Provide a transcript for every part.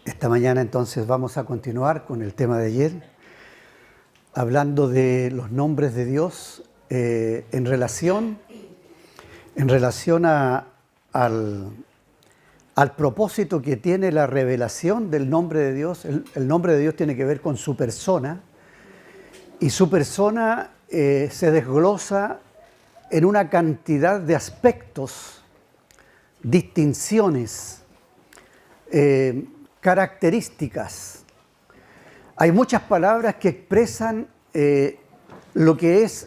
Esta mañana entonces vamos a continuar con el tema de ayer, hablando de los nombres de Dios en relación al propósito que tiene la revelación del nombre de Dios. El nombre de Dios tiene que ver con su persona, y su persona se desglosa en una cantidad de aspectos, distinciones, características. Hay muchas palabras que expresan lo que es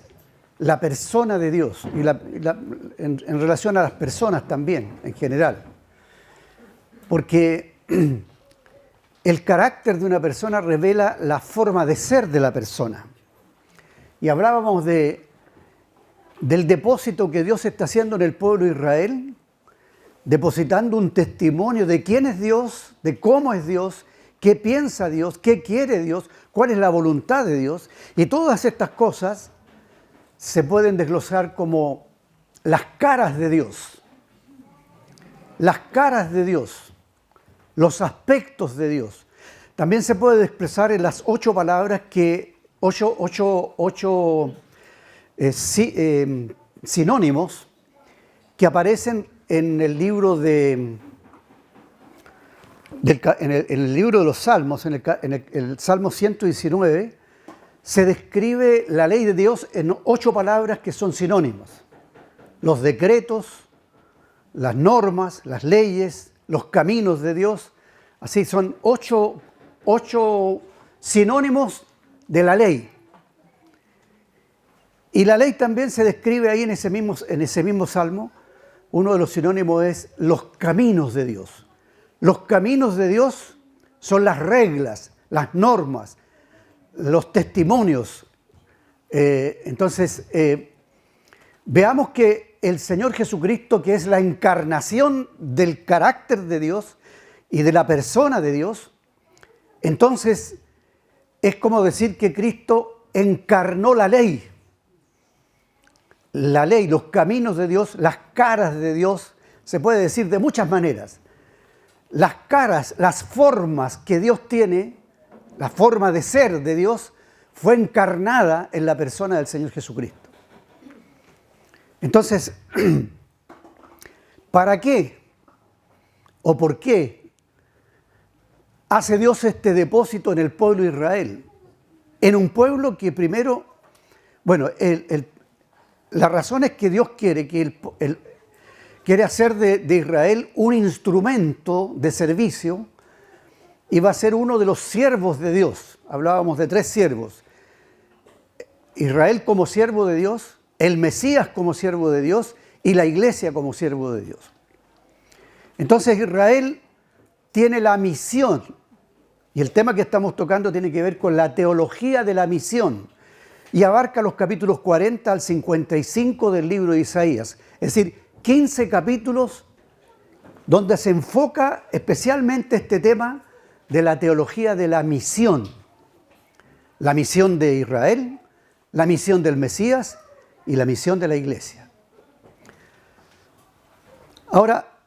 la persona de Dios y en relación a las personas también, en general. Porque el carácter de una persona revela la forma de ser de la persona. Y hablábamos del depósito que Dios está haciendo en el pueblo de Israel, depositando un testimonio de quién es Dios, de cómo es Dios, qué piensa Dios, qué quiere Dios, cuál es la voluntad de Dios. Y todas estas cosas se pueden desglosar como las caras de Dios. Las caras de Dios, los aspectos de Dios. También se puede expresar en las 8 palabras sinónimos que aparecen en el libro en el libro de los Salmos, en el Salmo 119, se describe la ley de Dios en 8 palabras que son sinónimos. Los decretos, las normas, las leyes, los caminos de Dios. Así son 8 sinónimos de la ley. Y la ley también se describe ahí en ese mismo salmo. Uno de los sinónimos es los caminos de Dios. Los caminos de Dios son las reglas, las normas, los testimonios. Entonces, veamos que el Señor Jesucristo, que es la encarnación del carácter de Dios y de la persona de Dios, entonces es como decir que Cristo encarnó la ley. La ley, los caminos de Dios, las caras de Dios, se puede decir de muchas maneras. Las caras, las formas que Dios tiene, la forma de ser de Dios, fue encarnada en la persona del Señor Jesucristo. Entonces, ¿para qué o por qué hace Dios este depósito en el pueblo de Israel? En un pueblo que primero, bueno, la razón es que Dios quiere quiere hacer de Israel un instrumento de servicio, y va a ser uno de los siervos de Dios. Hablábamos de 3 siervos. Israel como siervo de Dios, el Mesías como siervo de Dios y la iglesia como siervo de Dios. Entonces Israel tiene la misión, y el tema que estamos tocando tiene que ver con la teología de la misión, y abarca los capítulos 40 al 55 del libro de Isaías. Es decir, 15 capítulos donde se enfoca especialmente este tema de la teología de la misión. La misión de Israel, la misión del Mesías y la misión de la iglesia. Ahora,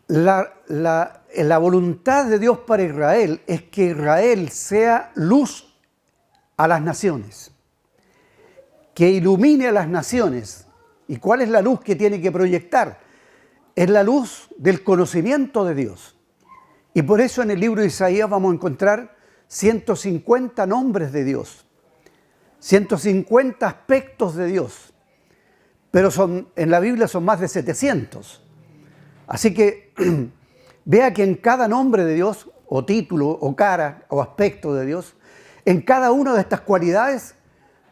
la voluntad de Dios para Israel es que Israel sea luz a las naciones, que ilumine a las naciones. ¿Y cuál es la luz que tiene que proyectar? Es la luz del conocimiento de Dios. Y por eso en el libro de Isaías vamos a encontrar 150 nombres de Dios, 150 aspectos de Dios, pero en la Biblia son más de 700. Así que vea que en cada nombre de Dios, o título, o cara, o aspecto de Dios, en cada una de estas cualidades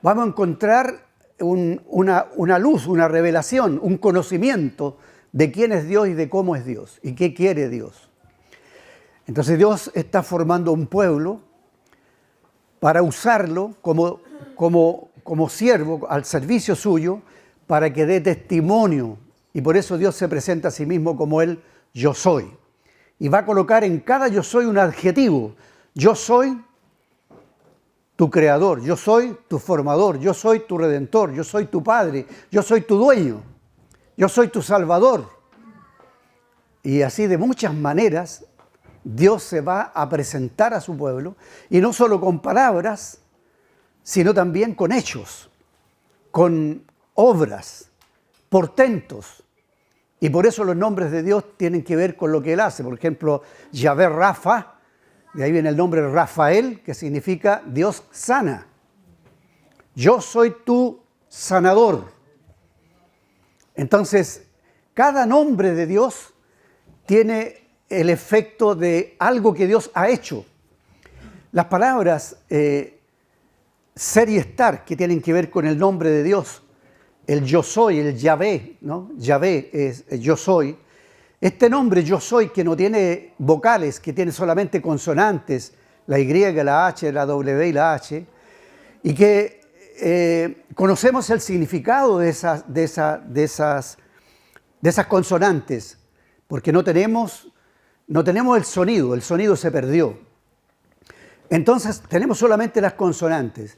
vamos a encontrar una luz, una revelación, un conocimiento de quién es Dios y de cómo es Dios y qué quiere Dios. Entonces Dios está formando un pueblo para usarlo como siervo al servicio suyo, para que dé testimonio. Y por eso Dios se presenta a sí mismo como el yo soy. Y va a colocar en cada yo soy un adjetivo. Yo soy tu creador, yo soy tu formador, yo soy tu redentor, yo soy tu padre, yo soy tu dueño, yo soy tu salvador. Y así de muchas maneras Dios se va a presentar a su pueblo, y no solo con palabras, sino también con hechos, con obras, portentos. Y por eso los nombres de Dios tienen que ver con lo que Él hace. Por ejemplo, Yahvé Rafa, de ahí viene el nombre Rafael, que significa Dios sana. Yo soy tu sanador. Entonces, cada nombre de Dios tiene el efecto de algo que Dios ha hecho. Las palabras ser y estar, que tienen que ver con el nombre de Dios, el yo soy, el Yahvé, ¿no? Yahvé es el yo soy. Este nombre yo soy, que no tiene vocales, que tiene solamente consonantes, la Y, la H, la W y la H, y que conocemos el significado de esas consonantes, porque no tenemos el sonido se perdió. Entonces tenemos solamente las consonantes,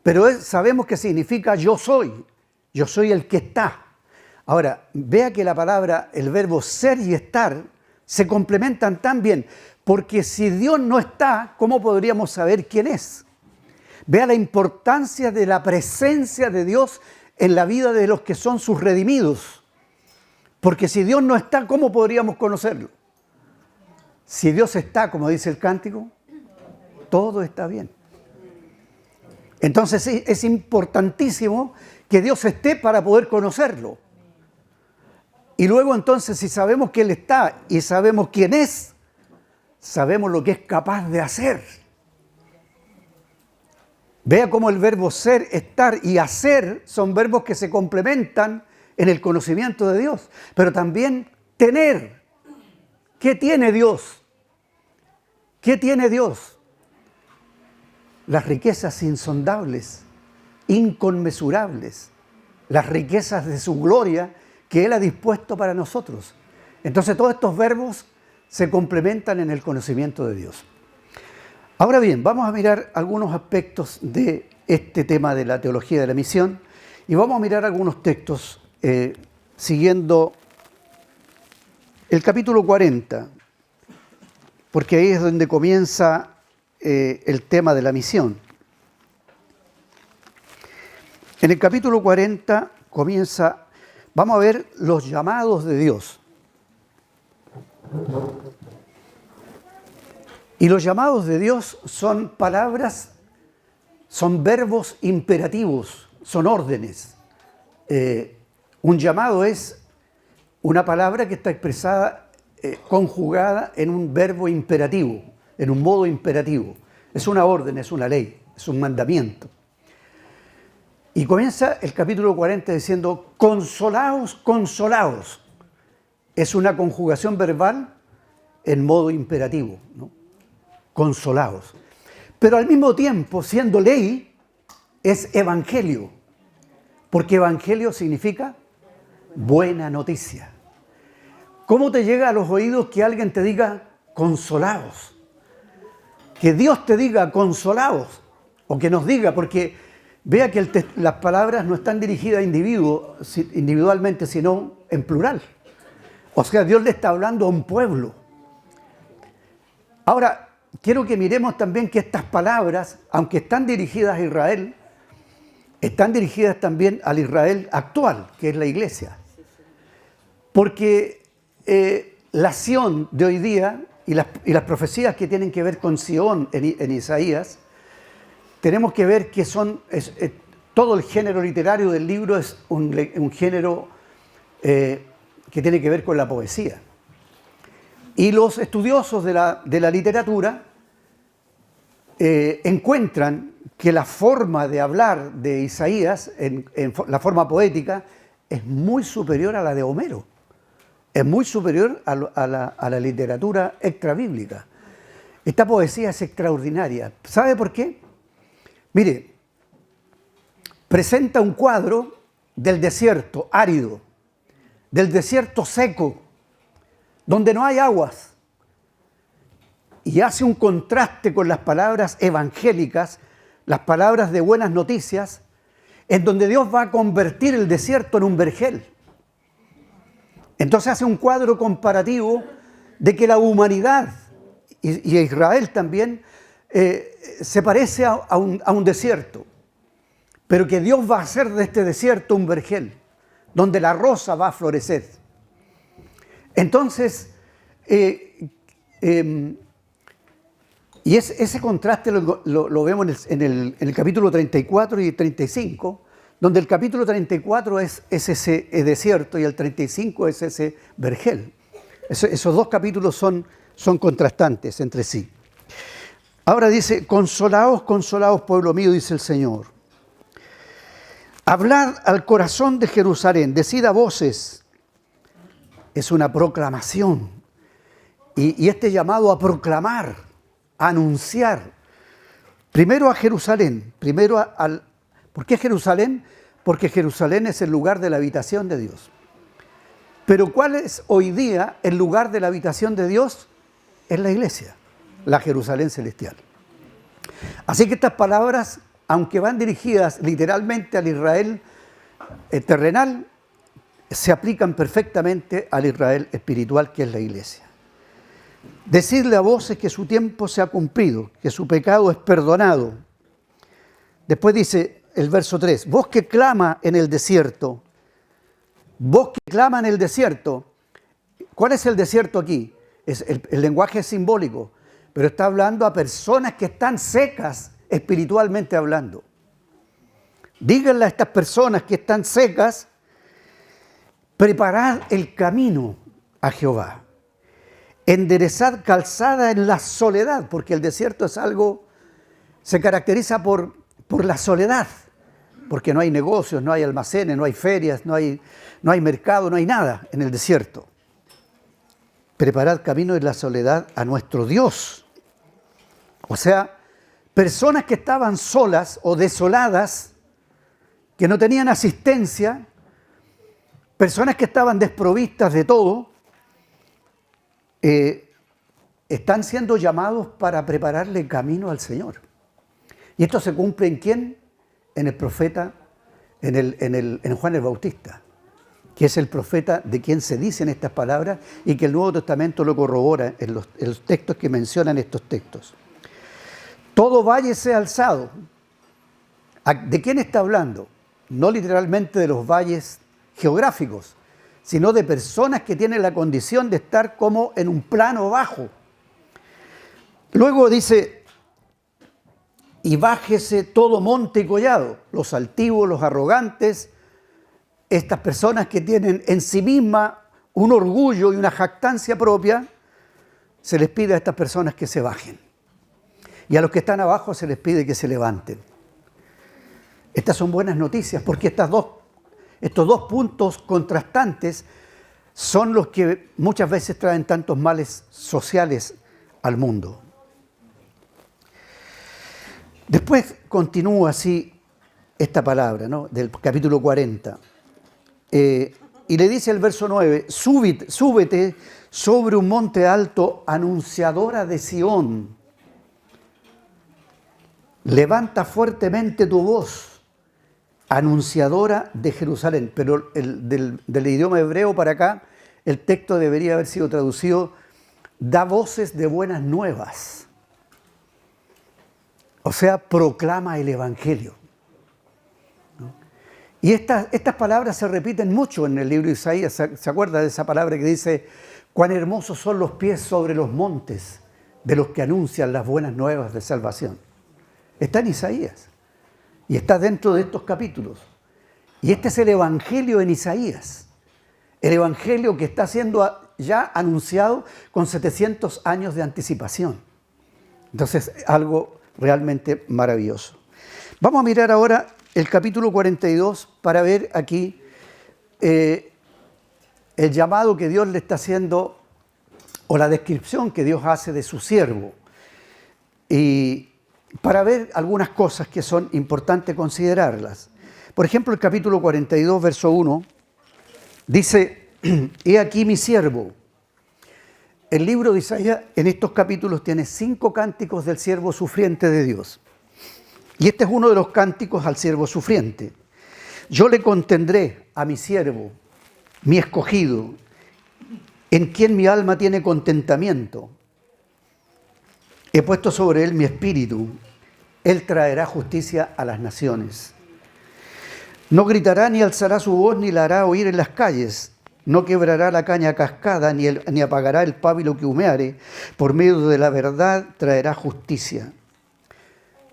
pero sabemos que significa yo soy el que está. Ahora, vea que la palabra, el verbo ser y estar, se complementan tan bien, porque si Dios no está, ¿cómo podríamos saber quién es? Vea la importancia de la presencia de Dios en la vida de los que son sus redimidos. Porque si Dios no está, ¿cómo podríamos conocerlo? Si Dios está, como dice el cántico, todo está bien. Entonces es importantísimo que Dios esté para poder conocerlo. Y luego entonces, si sabemos que Él está y sabemos quién es, sabemos lo que es capaz de hacer. Vea cómo el verbo ser, estar y hacer son verbos que se complementan en el conocimiento de Dios. Pero también tener. ¿Qué tiene Dios? ¿Qué tiene Dios? Las riquezas insondables, inconmensurables, las riquezas de su gloria que Él ha dispuesto para nosotros. Entonces todos estos verbos se complementan en el conocimiento de Dios. Ahora bien, vamos a mirar algunos aspectos de este tema de la teología de la misión y vamos a mirar algunos textos siguiendo el capítulo 40, porque ahí es donde comienza el tema de la misión. En el capítulo 40 comienza, vamos a ver los llamados de Dios. Y los llamados de Dios son palabras, son verbos imperativos, son órdenes. Un llamado es una palabra que está expresada, conjugada en un verbo imperativo, en un modo imperativo. Es una orden, es una ley, es un mandamiento. Y comienza el capítulo 40 diciendo, consolaos, consolaos. Es una conjugación verbal en modo imperativo, ¿no? Consolaos. Pero al mismo tiempo, siendo ley, es evangelio. Porque evangelio significa buena noticia. ¿Cómo te llega a los oídos que alguien te diga consolaos? Que Dios te diga consolaos. O que nos diga, porque vea que las palabras no están dirigidas a individualmente, sino en plural. O sea, Dios le está hablando a un pueblo. Ahora, quiero que miremos también que estas palabras, aunque están dirigidas a Israel, están dirigidas también al Israel actual, que es la iglesia. Porque la Sión de hoy día y las profecías que tienen que ver con Sión en Isaías, tenemos que ver que todo el género literario del libro es un género que tiene que ver con la poesía. Y los estudiosos de la literatura encuentran que la forma de hablar de Isaías, en la forma poética, es muy superior a la de Homero. Es muy superior a la literatura extrabíblica. Esta poesía es extraordinaria. ¿Sabe por qué? Mire, presenta un cuadro del desierto árido, del desierto seco, donde no hay aguas, y hace un contraste con las palabras evangélicas, las palabras de buenas noticias, en donde Dios va a convertir el desierto en un vergel. Entonces hace un cuadro comparativo de que la humanidad y a Israel también, se parece a un desierto, pero que Dios va a hacer de este desierto un vergel, donde la rosa va a florecer. Entonces, y ese contraste lo vemos en el capítulo 34 y 35, donde el capítulo 34 es ese desierto y el 35 es ese vergel. Esos dos capítulos son contrastantes entre sí. Ahora dice, consolaos, consolaos, pueblo mío, dice el Señor. Hablad al corazón de Jerusalén, decid a voces. Es una proclamación. Y este llamado a proclamar, a anunciar, primero a Jerusalén, ¿por qué Jerusalén? Porque Jerusalén es el lugar de la habitación de Dios. Pero ¿cuál es hoy día el lugar de la habitación de Dios? Es la iglesia, la Jerusalén celestial. Así que estas palabras, aunque van dirigidas literalmente al Israel terrenal, se aplican perfectamente al Israel espiritual, que es la iglesia. Decidle a voces que su tiempo se ha cumplido, que su pecado es perdonado. Después dice el verso 3, voz que clama en el desierto. Voz que clama en el desierto. ¿Cuál es el desierto aquí? El lenguaje es simbólico, pero está hablando a personas que están secas espiritualmente hablando. Díganle a estas personas que están secas, preparad el camino a Jehová. Enderezad calzada en la soledad, porque el desierto es algo, se caracteriza por la soledad, porque no hay negocios, no hay almacenes, no hay ferias, no hay mercado, no hay nada en el desierto. Preparad camino en la soledad a nuestro Dios. O sea, personas que estaban solas o desoladas, que no tenían asistencia, personas que estaban desprovistas de todo, están siendo llamados para prepararle camino al Señor. ¿Y esto se cumple en quién? En el profeta, en Juan el Bautista, que es el profeta de quien se dicen estas palabras y que el Nuevo Testamento lo corrobora en los textos que mencionan estos textos. Todo valle sea alzado. ¿De quién está hablando? No literalmente de los valles geográficos, sino de personas que tienen la condición de estar como en un plano bajo. Luego dice, y bájese todo monte y collado, los altivos, los arrogantes, estas personas que tienen en sí misma un orgullo y una jactancia propia, se les pide a estas personas que se bajen. Y a los que están abajo se les pide que se levanten. Estas son buenas noticias porque estos dos puntos contrastantes son los que muchas veces traen tantos males sociales al mundo. Después continúa así esta palabra, ¿no?, del capítulo 40. Y le dice el verso 9, súbete sobre un monte alto, anunciadora de Sión. Levanta fuertemente tu voz, anunciadora de Jerusalén. Pero del idioma hebreo para acá, el texto debería haber sido traducido, da voces de buenas nuevas. O sea, proclama el Evangelio. ¿No? Y estas palabras se repiten mucho en el libro de Isaías. ¿Se acuerda de esa palabra que dice, cuán hermosos son los pies sobre los montes de los que anuncian las buenas nuevas de salvación? Está en Isaías y está dentro de estos capítulos. Y este es el Evangelio en Isaías. El Evangelio que está siendo ya anunciado con 700 años de anticipación. Entonces, algo realmente maravilloso. Vamos a mirar ahora el capítulo 42 para ver aquí el llamado que Dios le está haciendo o la descripción que Dios hace de su siervo. Y para ver algunas cosas que son importantes considerarlas. Por ejemplo, el capítulo 42, verso 1, dice, he aquí mi siervo. El libro de Isaías en estos capítulos tiene 5 cánticos del siervo sufriente de Dios. Y este es uno de los cánticos al siervo sufriente. Yo le contendré a mi siervo, mi escogido, en quien mi alma tiene contentamiento. He puesto sobre él mi espíritu. Él traerá justicia a las naciones. No gritará ni alzará su voz ni la hará oír en las calles. No quebrará la caña cascada ni apagará el pábilo que humeare. Por medio de la verdad traerá justicia.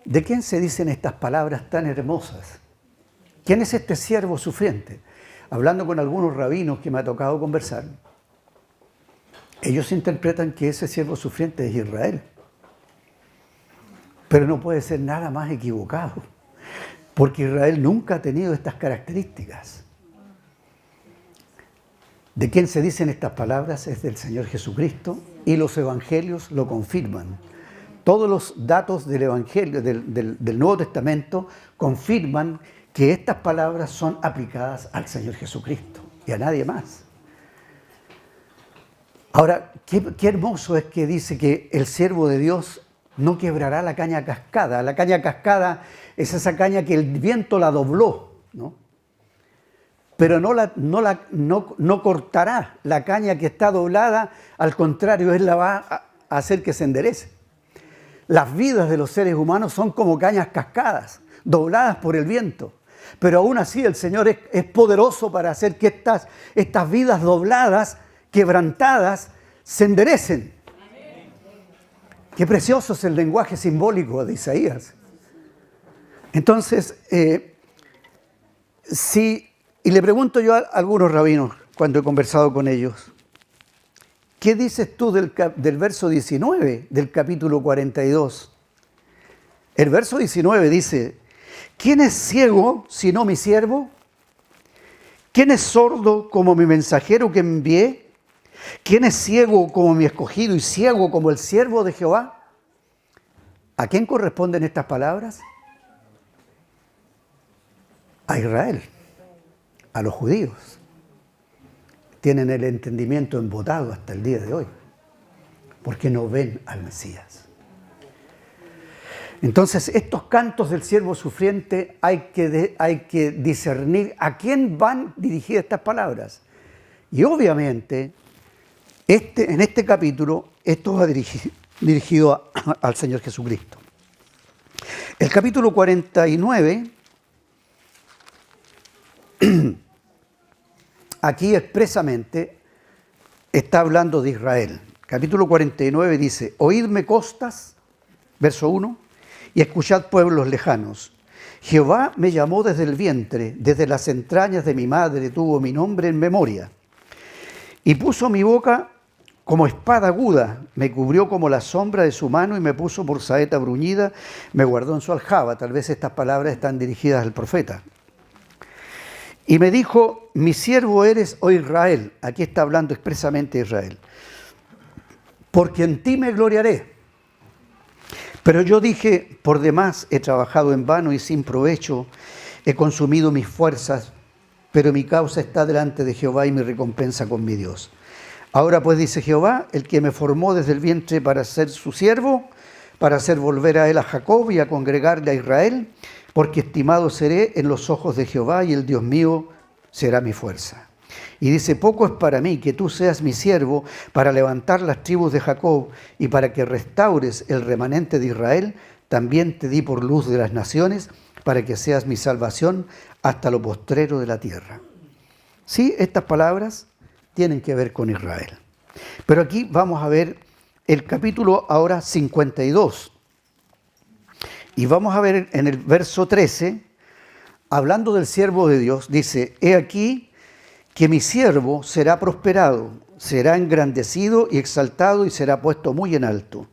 ¿De quién se dicen estas palabras tan hermosas? ¿Quién es este siervo sufriente? Hablando con algunos rabinos que me ha tocado conversar, ellos interpretan que ese siervo sufriente es Israel. Pero no puede ser nada más equivocado, porque Israel nunca ha tenido estas características. ¿De quién se dicen estas palabras? Es del Señor Jesucristo, y los evangelios lo confirman. Todos los datos del Evangelio, del Nuevo Testamento, confirman que estas palabras son aplicadas al Señor Jesucristo y a nadie más. Ahora, qué hermoso es que dice que el siervo de Dios no quebrará la caña cascada. La caña cascada es esa caña que el viento la dobló, ¿no? Pero no cortará la caña que está doblada, al contrario, Él la va a hacer que se enderece. Las vidas de los seres humanos son como cañas cascadas, dobladas por el viento. Pero aún así el Señor es poderoso para hacer que estas vidas dobladas, quebrantadas, se enderecen. Qué precioso es el lenguaje simbólico de Isaías. Entonces, y le pregunto yo a algunos rabinos cuando he conversado con ellos, ¿qué dices tú del verso 19 del capítulo 42? El verso 19 dice, ¿quién es ciego sino mi siervo? ¿Quién es sordo como mi mensajero que envié? ¿Quién es ciego como mi escogido y ciego como el siervo de Jehová? ¿A quién corresponden estas palabras? A Israel, a los judíos. Tienen el entendimiento embotado hasta el día de hoy, porque no ven al Mesías. Entonces, estos cantos del siervo sufriente hay que discernir a quién van dirigidas estas palabras. Y obviamente, en este capítulo, esto va dirigido al Señor Jesucristo. El capítulo 49, aquí expresamente está hablando de Israel. Capítulo 49 dice, oídme costas, verso 1, y escuchad pueblos lejanos. Jehová me llamó desde el vientre, desde las entrañas de mi madre tuvo mi nombre en memoria. Y puso mi boca como espada aguda, me cubrió como la sombra de su mano y me puso por saeta bruñida, me guardó en su aljaba. Tal vez estas palabras están dirigidas al profeta. Y me dijo, mi siervo eres, oh Israel. Aquí está hablando expresamente de Israel. Porque en ti me gloriaré. Pero yo dije, por demás he trabajado en vano y sin provecho, he consumido mis fuerzas, pero mi causa está delante de Jehová y mi recompensa con mi Dios. Ahora pues dice Jehová, el que me formó desde el vientre para ser su siervo, para hacer volver a él a Jacob y a congregarle a Israel, porque estimado seré en los ojos de Jehová y el Dios mío será mi fuerza. Y dice, poco es para mí que tú seas mi siervo para levantar las tribus de Jacob y para que restaures el remanente de Israel. También te di por luz de las naciones para que seas mi salvación hasta lo postrero de la tierra. Sí, estas palabras tienen que ver con Israel. Pero aquí vamos a ver el capítulo ahora 52. Y vamos a ver en el verso 13, hablando del siervo de Dios, dice, he aquí que mi siervo será prosperado, será engrandecido y exaltado y será puesto muy en alto.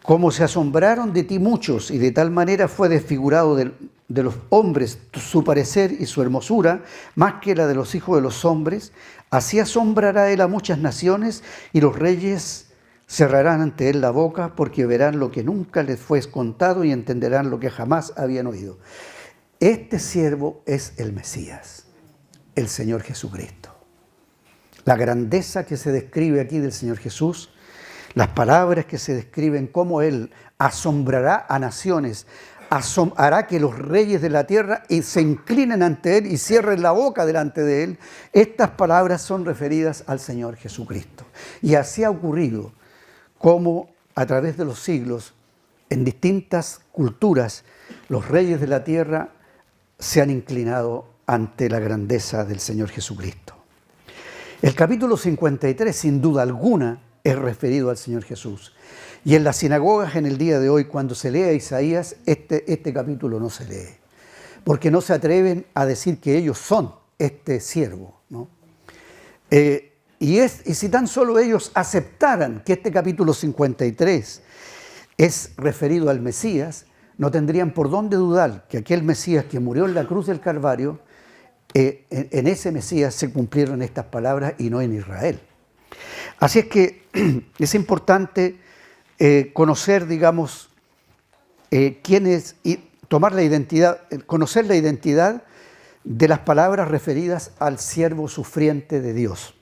Como se asombraron de ti muchos y de tal manera fue desfigurado de los hombres su parecer y su hermosura, más que la de los hijos de los hombres, así asombrará él a muchas naciones y los reyes cerrarán ante él la boca porque verán lo que nunca les fue contado y entenderán lo que jamás habían oído. Este siervo es el Mesías, el Señor Jesucristo. La grandeza que se describe aquí del Señor Jesús, las palabras que se describen, cómo Él asombrará a naciones, hará que los reyes de la tierra se inclinen ante Él y cierren la boca delante de Él. Estas palabras son referidas al Señor Jesucristo. Y así ha ocurrido, como a través de los siglos, en distintas culturas, los reyes de la tierra se han inclinado ante la grandeza del Señor Jesucristo. El capítulo 53, sin duda alguna, es referido al Señor Jesús. Y en las sinagogas en el día de hoy, cuando se lee a Isaías, este capítulo no se lee, porque no se atreven a decir que ellos son este siervo, ¿no? Y si tan solo ellos aceptaran que este capítulo 53 es referido al Mesías, no tendrían por dónde dudar que aquel Mesías que murió en la cruz del Calvario, en ese Mesías se cumplieron estas palabras y no en Israel. Así es que es importante conocer, digamos, quién es y tomar la identidad, conocer la identidad de las palabras referidas al siervo sufriente de Dios.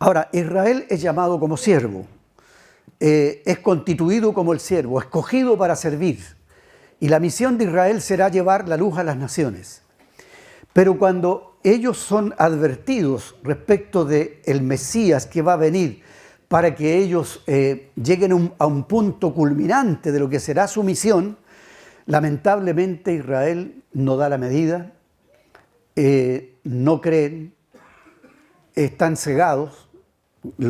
Ahora, Israel es llamado como siervo, es constituido como el siervo, escogido para servir. Y la misión de Israel será llevar la luz a las naciones. Pero cuando ellos son advertidos respecto del Mesías que va a venir para que ellos lleguen a un punto culminante de lo que será su misión, lamentablemente Israel no da la medida, no creen, están cegados,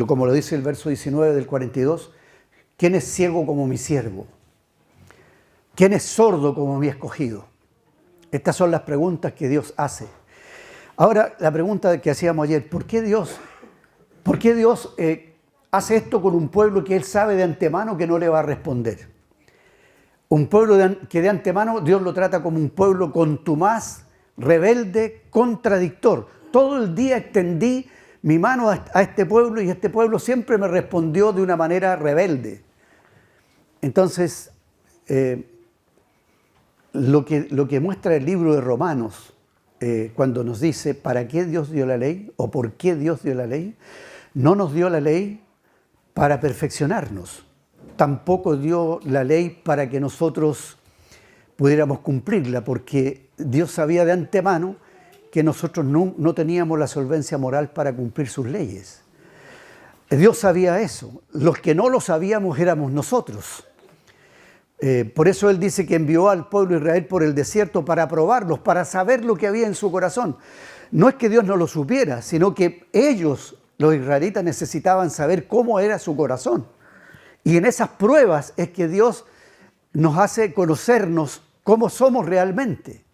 como lo dice el verso 19 del 42, ¿quién es ciego como mi siervo? ¿Quién es sordo como mi escogido? Estas son las preguntas que Dios hace. Ahora, la pregunta que hacíamos ayer, ¿por qué Dios hace esto con un pueblo que Él sabe de antemano que no le va a responder? Un pueblo que de antemano Dios lo trata como un pueblo contumaz, rebelde, contradictor. Todo el día extendí mi mano a este pueblo y este pueblo siempre me respondió de una manera rebelde. Entonces, lo que muestra el libro de Romanos, cuando nos dice ¿para qué Dios dio la ley? O ¿por qué Dios dio la ley? No nos dio la ley para perfeccionarnos. Tampoco dio la ley para que nosotros pudiéramos cumplirla, porque Dios sabía de antemano que nosotros no teníamos la solvencia moral para cumplir sus leyes. Dios sabía eso. Los que no lo sabíamos éramos nosotros. Por eso Él dice que envió al pueblo de Israel por el desierto para probarlos, para saber lo que había en su corazón. No es que Dios no lo supiera, sino que ellos, los israelitas, necesitaban saber cómo era su corazón. Y en esas pruebas es que Dios nos hace conocernos cómo somos realmente.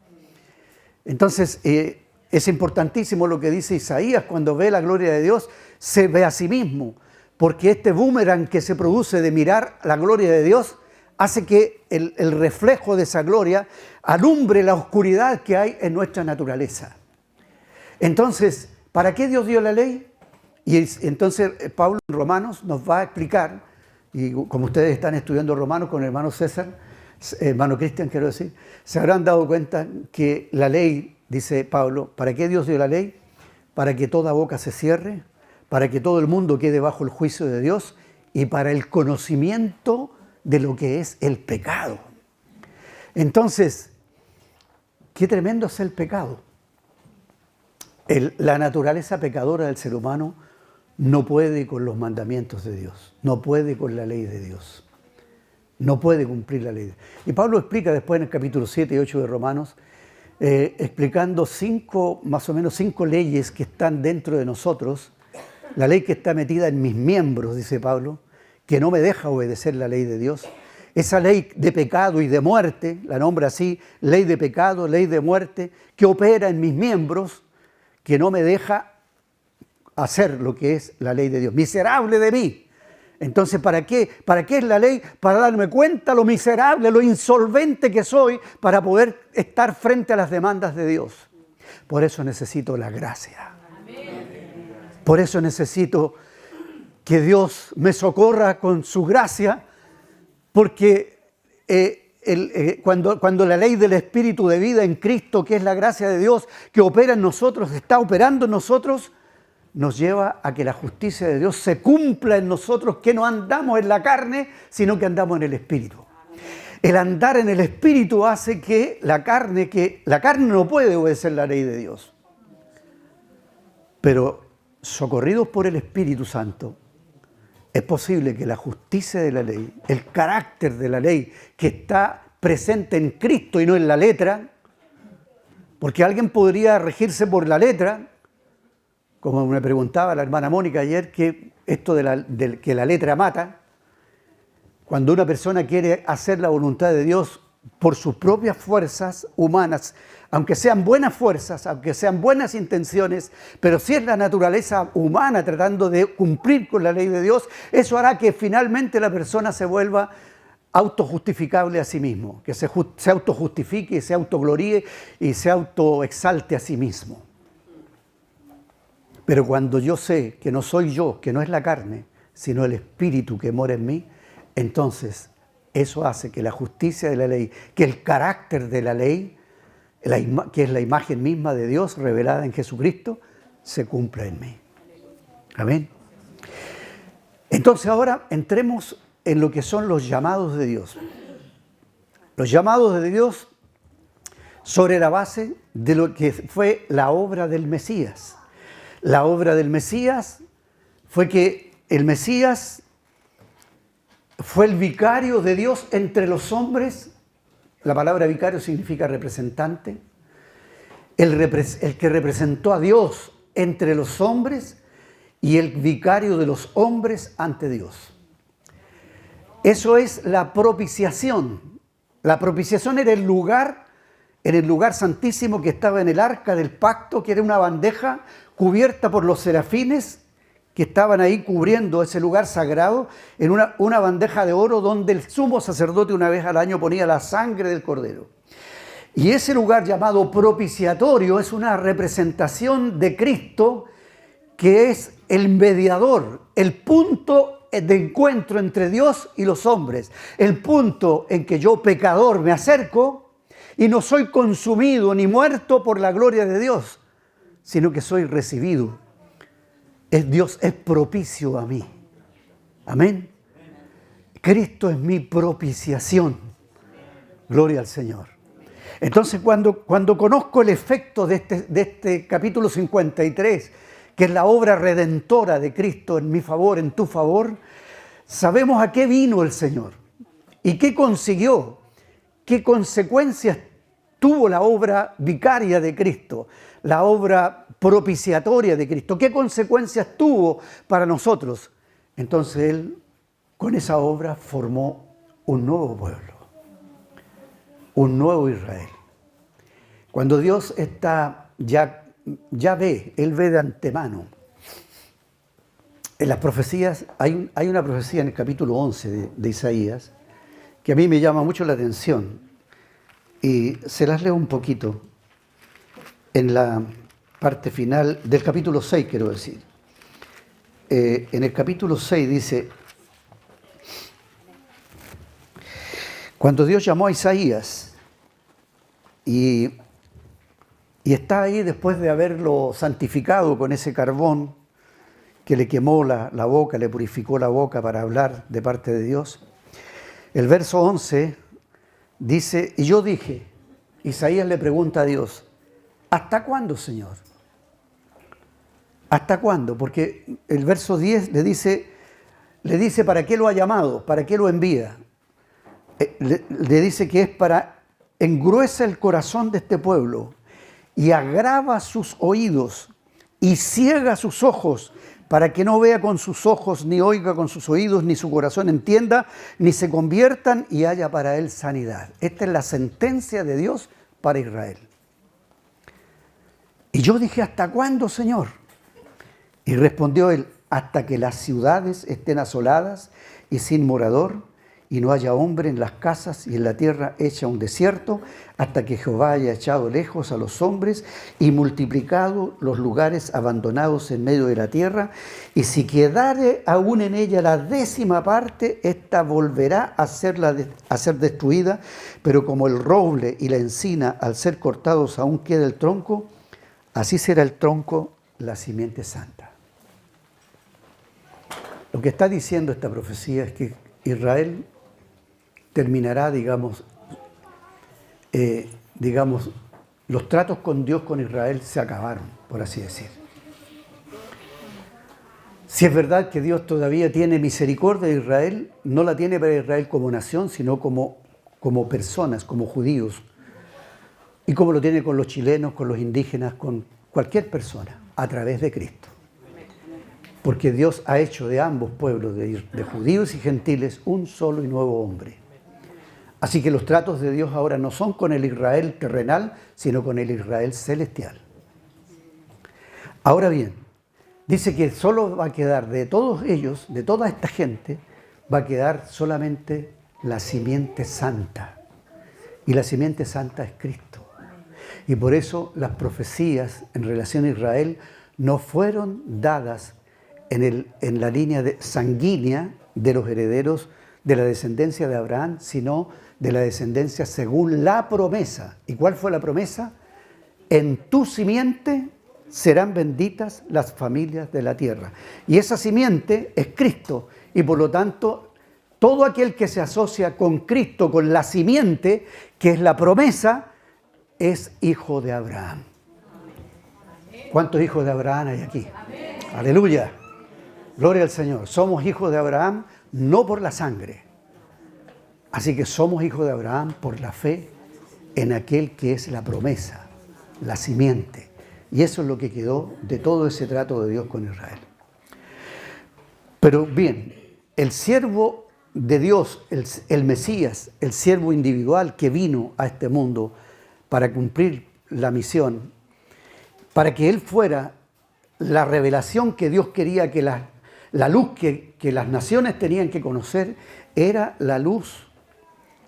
Entonces, es importantísimo lo que dice Isaías cuando ve la gloria de Dios, se ve a sí mismo, porque este boomerang que se produce de mirar la gloria de Dios hace que el reflejo de esa gloria alumbre la oscuridad que hay en nuestra naturaleza. Entonces, ¿para qué Dios dio la ley? Y entonces Pablo en Romanos nos va a explicar, y como ustedes están estudiando Romanos con el hermano César, hermano Cristian quiero decir, se habrán dado cuenta que la ley, dice Pablo, ¿para qué Dios dio la ley? Para que toda boca se cierre, para que todo el mundo quede bajo el juicio de Dios y para el conocimiento de lo que es el pecado. Entonces, qué tremendo es el pecado. La naturaleza pecadora del ser humano no puede con los mandamientos de Dios, no puede con la ley de Dios, no puede cumplir la ley. Y Pablo explica después en el capítulo 7 y 8 de Romanos, explicando más o menos cinco leyes que están dentro de nosotros, la ley que está metida en mis miembros, dice Pablo, que no me deja obedecer la ley de Dios. Esa ley de pecado y de muerte, la nombra así, ley de pecado, ley de muerte, que opera en mis miembros, que no me deja hacer lo que es la ley de Dios. Miserable de mí. Entonces, ¿para qué? ¿Para qué es la ley? Para darme cuenta lo miserable, lo insolvente que soy, para poder estar frente a las demandas de Dios. Por eso necesito la gracia. Por eso necesito que Dios me socorra con su gracia, porque cuando la ley del Espíritu de vida en Cristo, que es la gracia de Dios, que opera en nosotros, está operando en nosotros, nos lleva a que la justicia de Dios se cumpla en nosotros, que no andamos en la carne, sino que andamos en el Espíritu. El andar en el Espíritu hace que la carne no puede obedecer la ley de Dios. Pero socorridos por el Espíritu Santo, es posible que la justicia de la ley, el carácter de la ley que está presente en Cristo y no en la letra, porque alguien podría regirse por la letra, como me preguntaba la hermana Mónica ayer, que esto de que la letra mata, cuando una persona quiere hacer la voluntad de Dios por sus propias fuerzas humanas, aunque sean buenas fuerzas, aunque sean buenas intenciones, pero si es la naturaleza humana tratando de cumplir con la ley de Dios, eso hará que finalmente la persona se vuelva autojustificable a sí mismo, que se autojustifique, se autogloríe y se autoexalte a sí mismo. Pero cuando yo sé que no soy yo, que no es la carne, sino el Espíritu que mora en mí, entonces eso hace que la justicia de la ley, que el carácter de la ley, que es la imagen misma de Dios revelada en Jesucristo, se cumpla en mí. Amén. Entonces ahora entremos en lo que son los llamados de Dios. Los llamados de Dios sobre la base de lo que fue la obra del Mesías. La obra del Mesías fue que el Mesías fue el vicario de Dios entre los hombres. La palabra vicario significa representante. El que representó a Dios entre los hombres y el vicario de los hombres ante Dios. Eso es la propiciación. La propiciación era en el lugar santísimo que estaba en el arca del pacto, que era una bandeja cubierta por los serafines que estaban ahí cubriendo ese lugar sagrado, en una bandeja de oro donde el sumo sacerdote una vez al año ponía la sangre del cordero. Y ese lugar llamado propiciatorio es una representación de Cristo, que es el mediador, el punto de encuentro entre Dios y los hombres, el punto en que yo, pecador, me acerco y no soy consumido ni muerto por la gloria de Dios, sino que soy recibido. Dios es propicio a mí. Amén. Cristo es mi propiciación. Gloria al Señor. Entonces, cuando conozco el efecto de este capítulo 53, que es la obra redentora de Cristo en mi favor, en tu favor, sabemos a qué vino el Señor y qué consiguió, qué consecuencias tuvo la obra vicaria de Cristo, la obra propiciatoria de Cristo, qué consecuencias tuvo para nosotros. Entonces Él, con esa obra, formó un nuevo pueblo, un nuevo Israel. Cuando Dios está ya ve, Él ve de antemano. En las profecías, hay una profecía en el capítulo 11 de Isaías que a mí me llama mucho la atención y se las leo un poquito en la parte final del capítulo 6, quiero decir. En el capítulo 6 dice: cuando Dios llamó a Isaías y está ahí después de haberlo santificado con ese carbón que le quemó la boca, le purificó la boca para hablar de parte de Dios. El verso 11 dice: y yo dije, Isaías le pregunta a Dios, ¿hasta cuándo, Señor? ¿Hasta cuándo? Porque el verso 10 le dice ¿para qué lo ha llamado? ¿Para qué lo envía? Le dice que es para engruesa el corazón de este pueblo y agrava sus oídos y ciega sus ojos, para que no vea con sus ojos, ni oiga con sus oídos, ni su corazón entienda, ni se conviertan y haya para él sanidad. Esta es la sentencia de Dios para Israel. Y yo dije, ¿hasta cuándo, Señor? Y respondió él, hasta que las ciudades estén asoladas y sin morador, y no haya hombre en las casas y en la tierra hecha un desierto, hasta que Jehová haya echado lejos a los hombres y multiplicado los lugares abandonados en medio de la tierra, y si quedare aún en ella la 10ª parte, ésta volverá a ser destruida, pero como el roble y la encina al ser cortados aún queda el tronco, así será el tronco la simiente santa. Lo que está diciendo esta profecía es que Israel terminará, digamos, los tratos con Dios, con Israel, se acabaron, por así decir. Si es verdad que Dios todavía tiene misericordia de Israel, no la tiene para Israel como nación, sino como personas, como judíos. Y como lo tiene con los chilenos, con los indígenas, con cualquier persona, a través de Cristo. Porque Dios ha hecho de ambos pueblos, de judíos y gentiles, un solo y nuevo hombre. Así que los tratos de Dios ahora no son con el Israel terrenal, sino con el Israel celestial. Ahora bien, dice que solo va a quedar de todos ellos, de toda esta gente, va a quedar solamente la simiente santa. Y la simiente santa es Cristo. Y por eso las profecías en relación a Israel no fueron dadas en la línea sanguínea de los herederos de la descendencia de Abraham, sino de la descendencia según la promesa. ¿Y cuál fue la promesa? En tu simiente serán benditas las familias de la tierra. Y esa simiente es Cristo. Y por lo tanto, todo aquel que se asocia con Cristo, con la simiente, que es la promesa, es hijo de Abraham. ¿Cuántos hijos de Abraham hay aquí? Aleluya. Gloria al Señor. Somos hijos de Abraham no por la sangre. Así que somos hijos de Abraham por la fe en aquel que es la promesa, la simiente. Y eso es lo que quedó de todo ese trato de Dios con Israel. Pero bien, el siervo de Dios, el Mesías, el siervo individual que vino a este mundo para cumplir la misión, para que Él fuera la revelación que Dios quería, que la luz que las naciones tenían que conocer, era la luz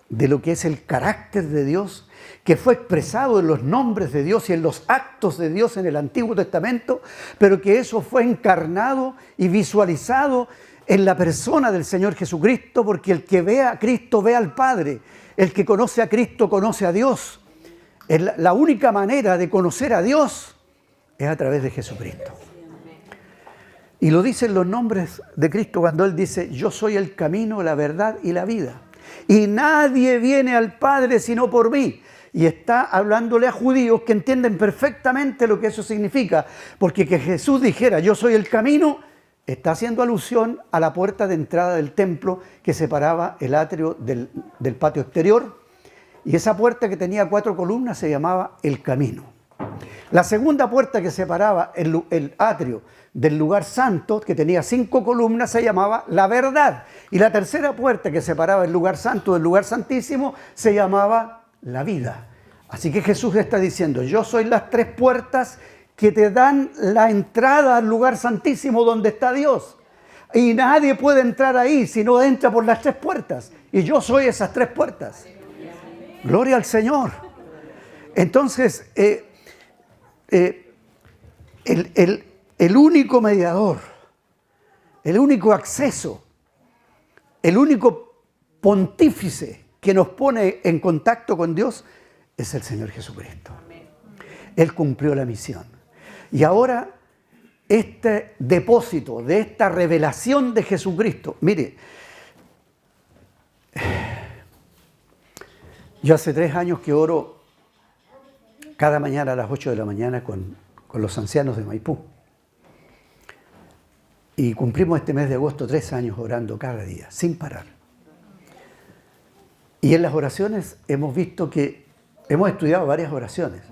de lo que es el carácter de Dios, que fue expresado en los nombres de Dios y en los actos de Dios en el Antiguo Testamento, pero que eso fue encarnado y visualizado en la persona del Señor Jesucristo, porque el que ve a Cristo ve al Padre, el que conoce a Cristo conoce a Dios. La única manera de conocer a Dios es a través de Jesucristo. Y lo dicen los nombres de Cristo cuando Él dice: yo soy el camino, la verdad y la vida. Y nadie viene al Padre sino por mí. Y está hablándole a judíos que entienden perfectamente lo que eso significa. Porque que Jesús dijera: yo soy el camino, está haciendo alusión a la puerta de entrada del templo que separaba el atrio del patio exterior. Y esa puerta, que tenía 4 columnas, se llamaba el camino. La segunda puerta que separaba el atrio del lugar santo, que tenía 5 columnas, se llamaba la verdad. Y la tercera puerta que separaba el lugar santo del lugar santísimo se llamaba la vida. Así que Jesús está diciendo: yo soy las 3 puertas que te dan la entrada al lugar santísimo donde está Dios. Y nadie puede entrar ahí si no entra por las 3 puertas. Y yo soy esas 3 puertas. Gloria al Señor. Entonces, el único mediador, el único acceso, el único pontífice que nos pone en contacto con Dios es el Señor Jesucristo. Él cumplió la misión. Y ahora este depósito de esta revelación de Jesucristo, mire, yo hace 3 años que oro cada mañana a las 8 de la mañana con los ancianos de Maipú. Y cumplimos este mes de agosto 3 años orando cada día, sin parar. Y en las oraciones hemos visto que hemos estudiado varias oraciones.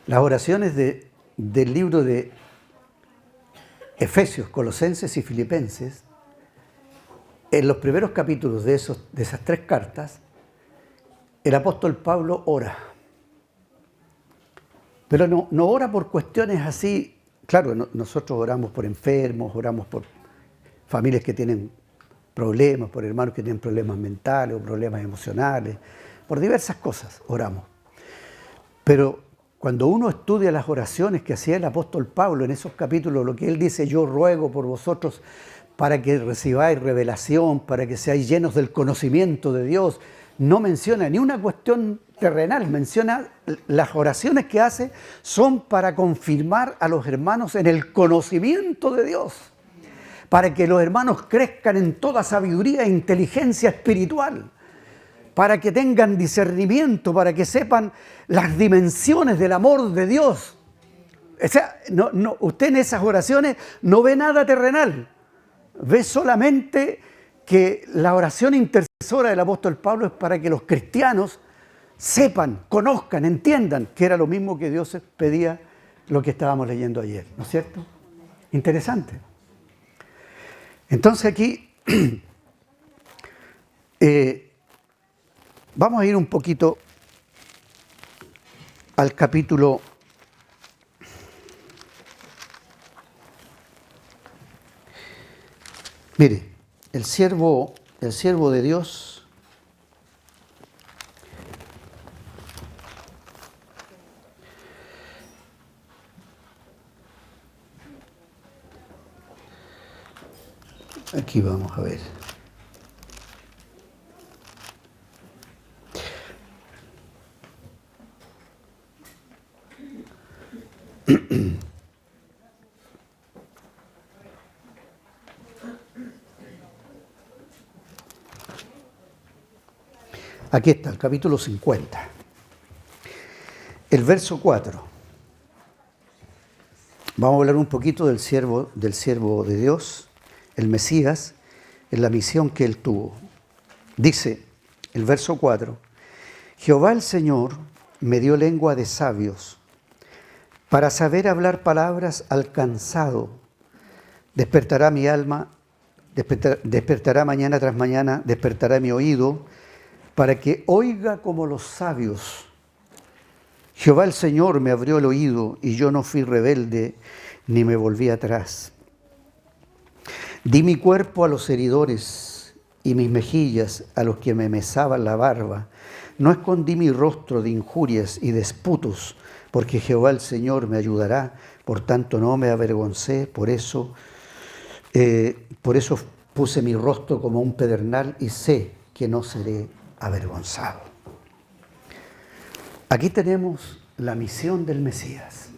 Las oraciones del libro de Efesios, Colosenses y Filipenses, en los primeros capítulos de esas 3 cartas, el apóstol Pablo ora. Pero no ora por cuestiones así. Claro, nosotros oramos por enfermos, oramos por familias que tienen problemas, por hermanos que tienen problemas mentales o problemas emocionales, por diversas cosas oramos. Pero cuando uno estudia las oraciones que hacía el apóstol Pablo en esos capítulos, lo que él dice: yo ruego por vosotros para que recibáis revelación, para que seáis llenos del conocimiento de Dios, no menciona ni una cuestión terrenal, menciona las oraciones que hace son para confirmar a los hermanos en el conocimiento de Dios, para que los hermanos crezcan en toda sabiduría e inteligencia espiritual, para que tengan discernimiento, para que sepan las dimensiones del amor de Dios. O sea, usted en esas oraciones no ve nada terrenal. Ve solamente que la oración intercesora del apóstol Pablo es para que los cristianos sepan, conozcan, entiendan que era lo mismo que Dios pedía, lo que estábamos leyendo ayer, ¿no es cierto? Interesante. Entonces aquí vamos a ir un poquito al capítulo 1. Mire, el siervo de Dios aquí vamos a ver. Aquí está, el capítulo 50. El verso 4. Vamos a hablar un poquito del siervo de Dios, el Mesías, en la misión que él tuvo. Dice el verso 4, Jehová el Señor me dio lengua de sabios, para saber hablar palabras al cansado. Despertará mi alma, despertará mañana tras mañana, despertará mi oído, para que oiga como los sabios. Jehová el Señor me abrió el oído, y yo no fui rebelde, ni me volví atrás. Di mi cuerpo a los heridores, y mis mejillas a los que me mesaban la barba. No escondí mi rostro de injurias y disputos, porque Jehová el Señor me ayudará, por tanto no me avergoncé, por eso puse mi rostro como un pedernal y sé que no seré avergonzado. Aquí tenemos la misión del Mesías.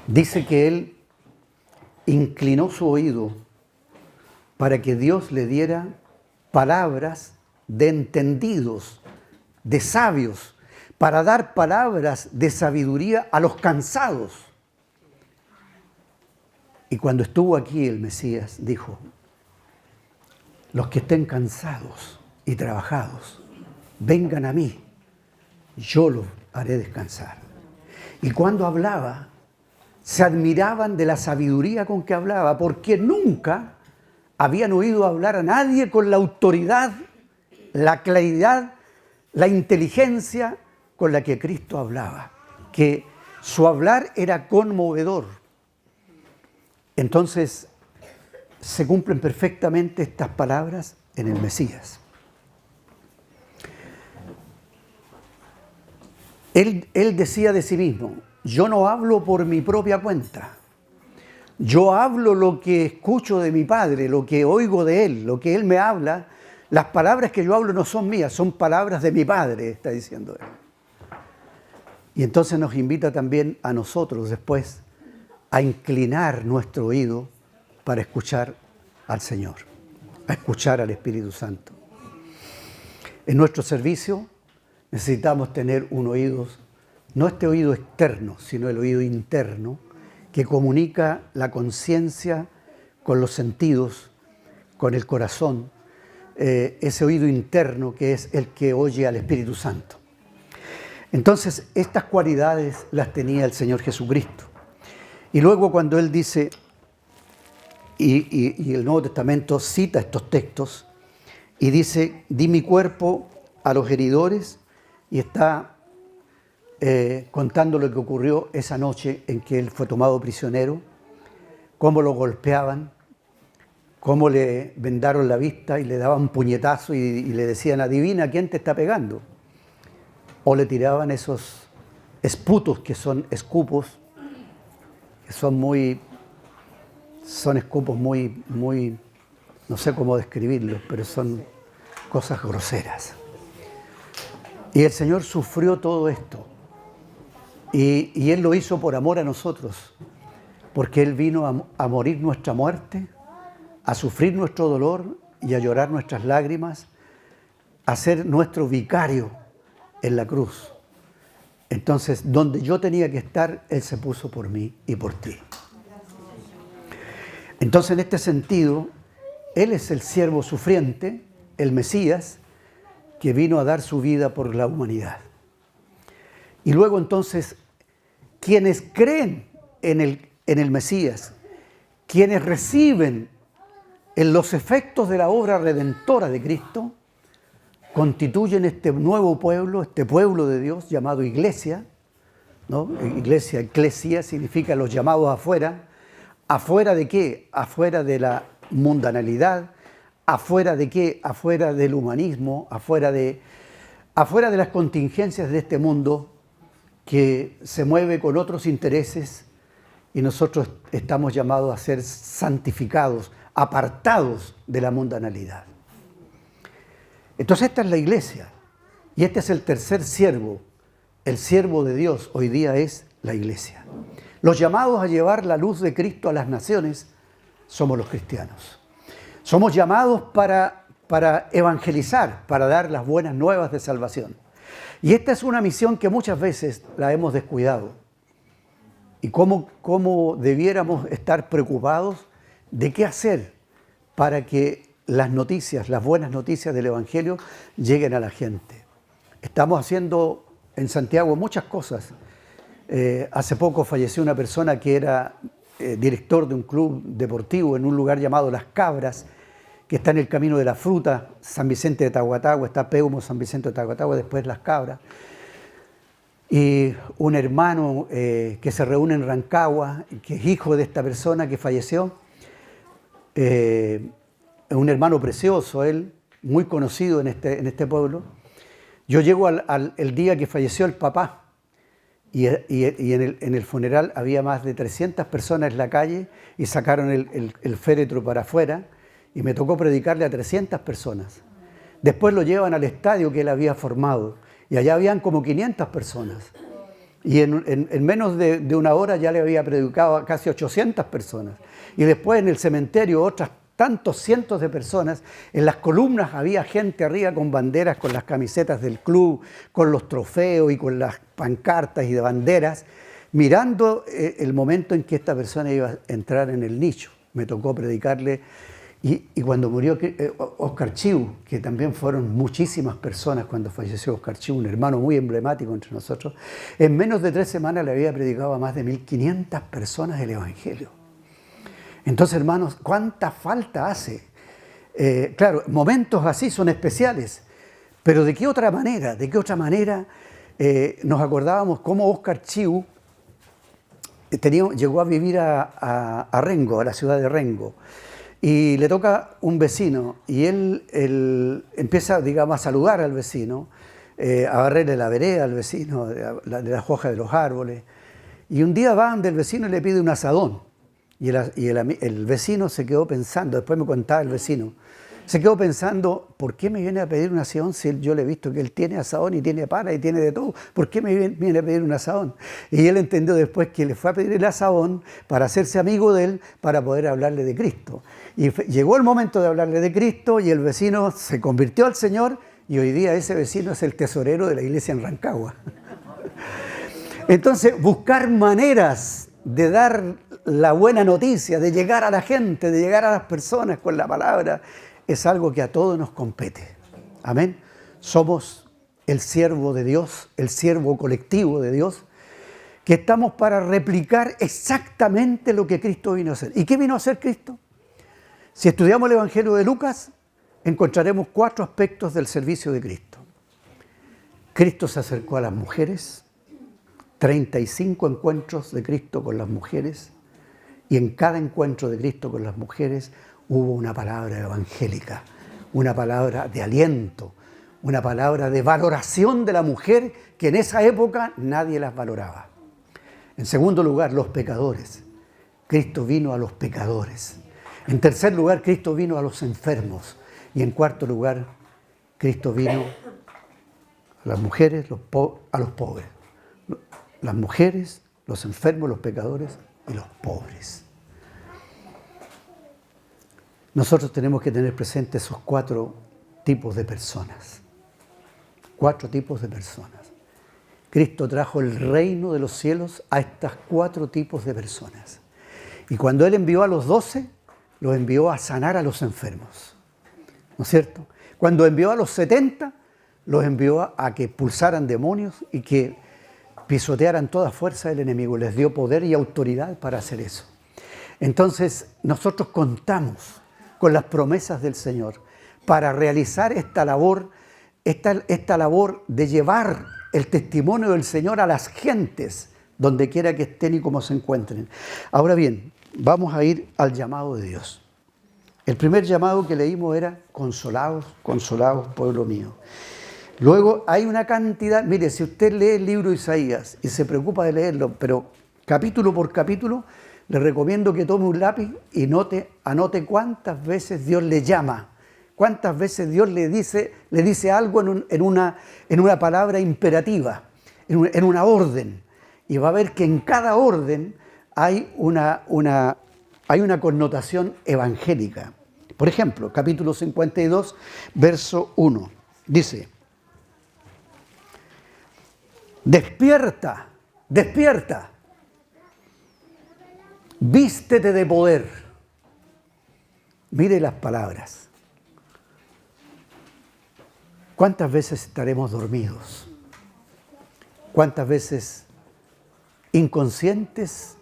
Dice que él inclinó su oído para que Dios le diera palabras de entendidos, de sabios, para dar palabras de sabiduría a los cansados. Y cuando estuvo aquí el Mesías dijo, los que estén cansados y trabajados, vengan a mí, yo los haré descansar. Y cuando hablaba, se admiraban de la sabiduría con que hablaba, porque nunca habían oído hablar a nadie con la autoridad, la claridad, la inteligencia con la que Cristo hablaba, que su hablar era conmovedor. Entonces, se cumplen perfectamente estas palabras en el Mesías. Él decía de sí mismo, yo no hablo por mi propia cuenta, yo hablo lo que escucho de mi Padre, lo que oigo de Él, lo que Él me habla. Las palabras que yo hablo no son mías, son palabras de mi Padre, está diciendo Él. Y entonces nos invita también a nosotros después a inclinar nuestro oído para escuchar al Señor, a escuchar al Espíritu Santo. En nuestro servicio necesitamos tener un oído, no este oído externo, sino el oído interno, que comunica la conciencia con los sentidos, con el corazón, ese oído interno que es el que oye al Espíritu Santo. Entonces, estas cualidades las tenía el Señor Jesucristo. Y luego cuando Él dice, y el Nuevo Testamento cita estos textos, y dice, di mi cuerpo a los heridores, y está contando lo que ocurrió esa noche en que Él fue tomado prisionero, cómo lo golpeaban, cómo le vendaron la vista y le daban puñetazo y le decían, adivina quién te está pegando. O le tiraban esos esputos que son escupos, que son escupos muy, no sé cómo describirlos, pero son cosas groseras. Y el Señor sufrió todo esto. Y Él lo hizo por amor a nosotros, porque Él vino a morir nuestra muerte, a sufrir nuestro dolor y a llorar nuestras lágrimas, a ser nuestro vicario en la cruz, Entonces, donde yo tenía que estar, Él se puso por mí y por ti. Entonces, en este sentido, Él es el siervo sufriente, el Mesías, que vino a dar su vida por la humanidad. Y luego entonces, quienes creen en el Mesías, quienes reciben en los efectos de la obra redentora de Cristo, constituyen este nuevo pueblo, este pueblo de Dios llamado iglesia, ¿no? Iglesia, eclesia, significa los llamados afuera. ¿Afuera de qué? Afuera de la mundanalidad. ¿Afuera de qué? Afuera del humanismo, afuera de las contingencias de este mundo que se mueve con otros intereses, y nosotros estamos llamados a ser santificados, apartados de la mundanalidad. Entonces esta es la iglesia, y este es el tercer siervo. El siervo de Dios hoy día es la iglesia. Los llamados a llevar la luz de Cristo a las naciones somos los cristianos. Somos llamados para evangelizar, para dar las buenas nuevas de salvación. Y esta es una misión que muchas veces la hemos descuidado. Y cómo debiéramos estar preocupados de qué hacer para que las noticias, las buenas noticias del Evangelio lleguen a la gente. Estamos haciendo en Santiago muchas cosas. Hace poco falleció una persona que era director de un club deportivo en un lugar llamado Las Cabras, que está en el camino de la fruta, San Vicente de Tahuatahua, está Peumo, San Vicente de Tahuatahua, después Las Cabras. Y un hermano que se reúne en Rancagua, que es hijo de esta persona que falleció, un hermano precioso, él, muy conocido en este pueblo. Yo llego el día que falleció el papá, y en el funeral había más de 300 personas en la calle, y sacaron el féretro para afuera, y me tocó predicarle a 300 personas. Después lo llevan al estadio que él había formado, y allá habían como 500 personas. Y en menos de una hora ya le había predicado a casi 800 personas. Y después en el cementerio otras tantos cientos de personas. En las columnas había gente arriba con banderas, con las camisetas del club, con los trofeos y con las pancartas y de banderas, mirando el momento en que esta persona iba a entrar en el nicho. Me tocó predicarle. Y cuando murió Oscar Chiu, que también fueron muchísimas personas cuando falleció Oscar Chiu, un hermano muy emblemático entre nosotros, en menos de 3 semanas le había predicado a más de 1.500 personas el Evangelio. Entonces, hermanos, ¿cuánta falta hace? Claro, momentos así son especiales, pero ¿de qué otra manera? Nos acordábamos cómo Oscar Chiu llegó a vivir a Rengo, a la ciudad de Rengo. Y le toca un vecino y él empieza, digamos, a saludar al vecino, a barrerle la vereda al vecino, de las hojas de los árboles. Y un día va donde el vecino y le pide un asadón. Y el vecino se quedó pensando, después me contaba el vecino, se quedó pensando, ¿por qué me viene a pedir un asadón si yo le he visto que él tiene asadón y tiene pala y tiene de todo? ¿Por qué me viene a pedir un asadón? Y él entendió después que le fue a pedir el asadón para hacerse amigo de él, para poder hablarle de Cristo. Y llegó el momento de hablarle de Cristo y el vecino se convirtió al Señor y hoy día ese vecino es el tesorero de la iglesia en Rancagua. Entonces, buscar maneras de dar la buena noticia, de llegar a la gente, de llegar a las personas con la palabra, es algo que a todos nos compete. Amén. Somos el siervo de Dios, el siervo colectivo de Dios, que estamos para replicar exactamente lo que Cristo vino a hacer. ¿Y qué vino a hacer Cristo? Si estudiamos el Evangelio de Lucas, encontraremos 4 aspectos del servicio de Cristo. Cristo se acercó a las mujeres, 35 encuentros de Cristo con las mujeres, y en cada encuentro de Cristo con las mujeres hubo una palabra evangélica, una palabra de aliento, una palabra de valoración de la mujer que en esa época nadie las valoraba. En segundo lugar, los pecadores. Cristo vino a los pecadores. En tercer lugar, Cristo vino a los enfermos. Y en cuarto lugar, Cristo vino a las mujeres, a los pobres. Las mujeres, los enfermos, los pecadores y los pobres. Nosotros tenemos que tener presentes esos 4 tipos de personas. 4 tipos de personas. Cristo trajo el reino de los cielos a estos 4 tipos de personas. Y cuando Él envió a los 12, los envió a sanar a los enfermos, ¿no es cierto? Cuando envió a los 70, los envió a que expulsaran demonios y que pisotearan toda fuerza del enemigo. Les dio poder y autoridad para hacer eso. Entonces, nosotros contamos con las promesas del Señor para realizar esta labor de llevar el testimonio del Señor a las gentes, donde quiera que estén y como se encuentren. Ahora bien, vamos a ir al llamado de Dios. El primer llamado que leímos era: consolaos, consolaos, pueblo mío. Luego hay una cantidad, mire, si usted lee el libro de Isaías y se preocupa de leerlo, pero capítulo por capítulo, le recomiendo que tome un lápiz y anote cuántas veces Dios le llama, cuántas veces Dios le dice algo en una palabra imperativa, en una orden. Y va a ver que en cada orden hay una connotación evangélica. Por ejemplo, capítulo 52, verso 1, dice: despierta, despierta, vístete de poder. Mire las palabras. ¿Cuántas veces estaremos dormidos? ¿Cuántas veces inconscientes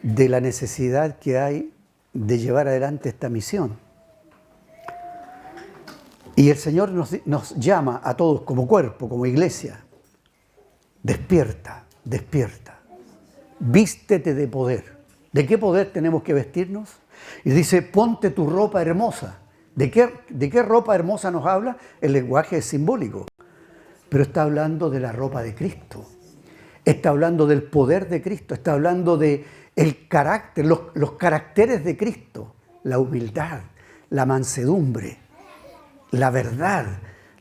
de la necesidad que hay de llevar adelante esta misión? Y el Señor nos llama a todos como cuerpo, como iglesia: despierta, despierta, vístete de poder. ¿De qué poder tenemos que vestirnos? Y dice: ponte tu ropa hermosa. ¿De qué ropa hermosa nos habla? El lenguaje es simbólico, pero está hablando de la ropa de Cristo. Está hablando del poder de Cristo, está hablando de el carácter, los caracteres de Cristo: la humildad, la mansedumbre, la verdad,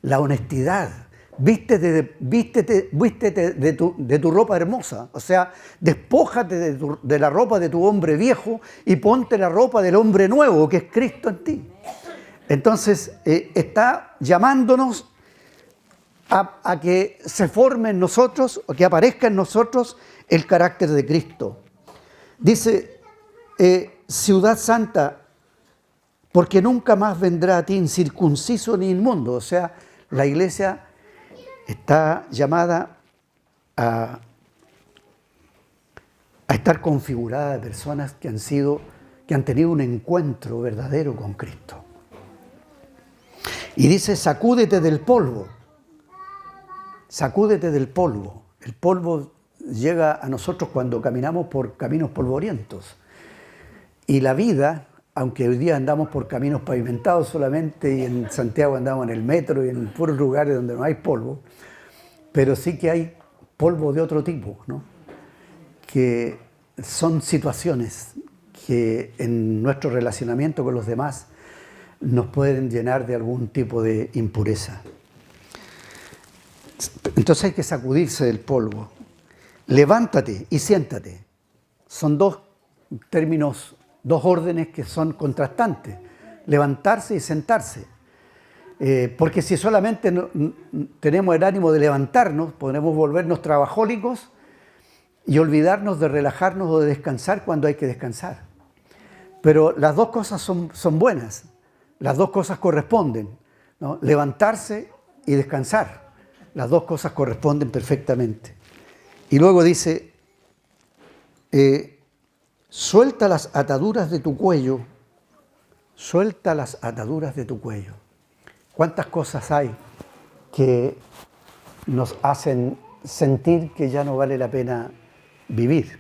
la honestidad. Vístete de tu ropa hermosa, o sea, despójate de la ropa de tu hombre viejo y ponte la ropa del hombre nuevo, que es Cristo en ti. Entonces, está llamándonos a que se forme en nosotros, o que aparezca en nosotros el carácter de Cristo. Dice: ciudad santa, porque nunca más vendrá a ti incircunciso ni inmundo. O sea, la iglesia está llamada a estar configurada de personas que han tenido un encuentro verdadero con Cristo. Y dice: sacúdete del polvo. Sacúdete del polvo. El polvo llega a nosotros cuando caminamos por caminos polvorientos. Y la vida, aunque hoy día andamos por caminos pavimentados solamente, y en Santiago andamos en el metro y en puros lugares donde no hay polvo, pero sí que hay polvo de otro tipo, ¿no? Que son situaciones que en nuestro relacionamiento con los demás nos pueden llenar de algún tipo de impureza. Entonces hay que sacudirse del polvo. Levántate y siéntate. Son dos términos, dos órdenes que son contrastantes: levantarse y sentarse. Porque si solamente tenemos el ánimo de levantarnos, podemos volvernos trabajólicos y olvidarnos de relajarnos o de descansar cuando hay que descansar. Pero las dos cosas son buenas, las dos cosas corresponden, ¿no? Levantarse y descansar, las dos cosas corresponden perfectamente. Y luego dice: suelta las ataduras de tu cuello, suelta las ataduras de tu cuello. ¿Cuántas cosas hay que nos hacen sentir que ya no vale la pena vivir?